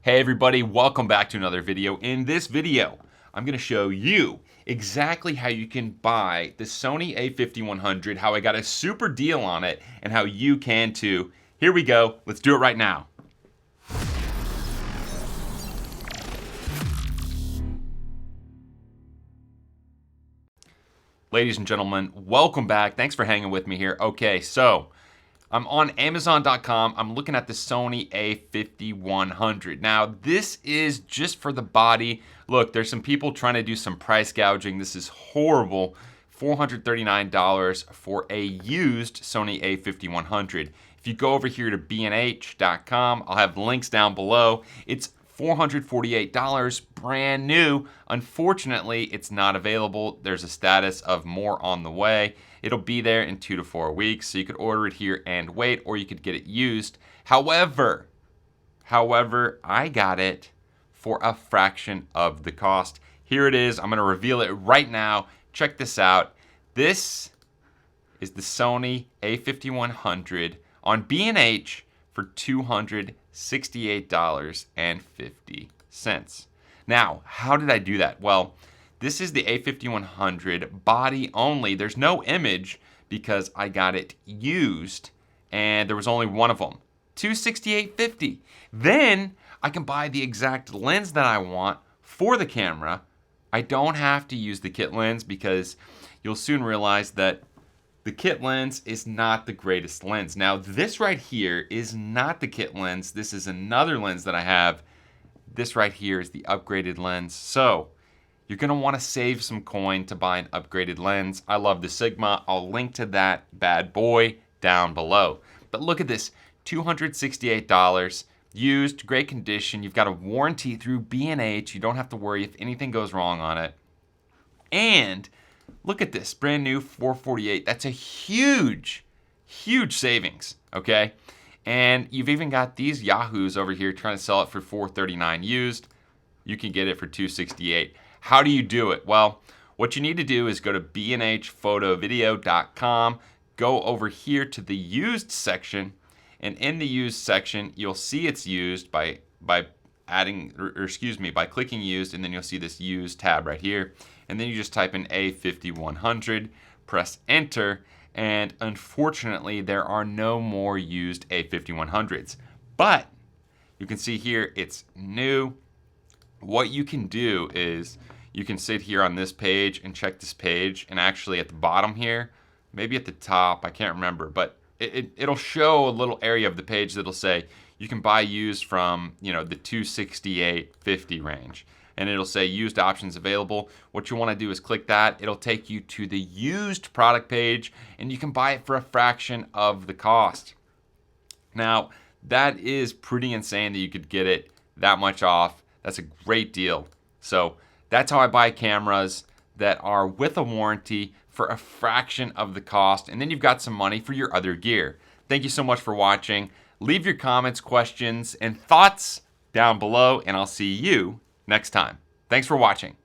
Hey everybody, welcome back to another video. In this video, I'm going to show you exactly how you can buy the Sony a5100, how I got a super deal on it, and how you can too. Here we go, let's do it right now. Ladies and gentlemen, welcome back. Thanks for hanging with me here. Okay, so I'm on Amazon.com. I'm looking at the Sony a5100. Now, this is just for the body. Look, there's some people trying to do some price gouging. This is horrible. $439 for a used Sony a5100. If you go over here to bnh.com, I'll have links down below. It's $448 brand new. Unfortunately, it's not available. There's a status of more on the way. It'll be there in 2 to 4 weeks, so you could order it here and wait, or you could get it used. However, I got it for a fraction of the cost. Here it is. I'm going to reveal it right now. Check this out. This is the Sony a5100 on B&H for $268.50. Now, how did I do that? Well, this is the a5100 body only. There's no image because I got it used and there was only one of them. $268.50. Then I can buy the exact lens that I want for the camera. I don't have to use the kit lens because you'll soon realize that the kit lens is not the greatest lens. Now, this right here is not the kit lens. This is another lens that I have. This right here is the upgraded lens. So you're gonna wanna save some coin to buy an upgraded lens. I love the Sigma. I'll link to that bad boy down below. But look at this, $268, used, great condition. You've got a warranty through B&H. You don't have to worry if anything goes wrong on it. And look at this, brand new, $448. That's a huge savings, okay? And you've even got these yahoos over here trying to sell it for $439 used. You can get it for $268. How do you do it? Well, what you need to do is go to bnhphotovideo.com, go over here to the used section, and in the used section, you'll see it's used by clicking used, and then you'll see this used tab right here. And then you just type in A5100, press enter, and unfortunately there are no more used A5100s. But you can see here it's new. What you can do is you can sit here on this page and check this page, and actually at the bottom here, maybe at the top, I can't remember, but it'll show a little area of the page that'll say you can buy used from, the $268.50 range. And it'll say used options available. What you want to do is click that. It'll take you to the used product page, and you can buy it for a fraction of the cost. Now, that is pretty insane that you could get it that much off. That's a great deal. So that's how I buy cameras that are with a warranty for a fraction of the cost, and then you've got some money for your other gear. Thank you so much for watching. Leave your comments, questions, and thoughts down below, and I'll see you next time. Thanks for watching.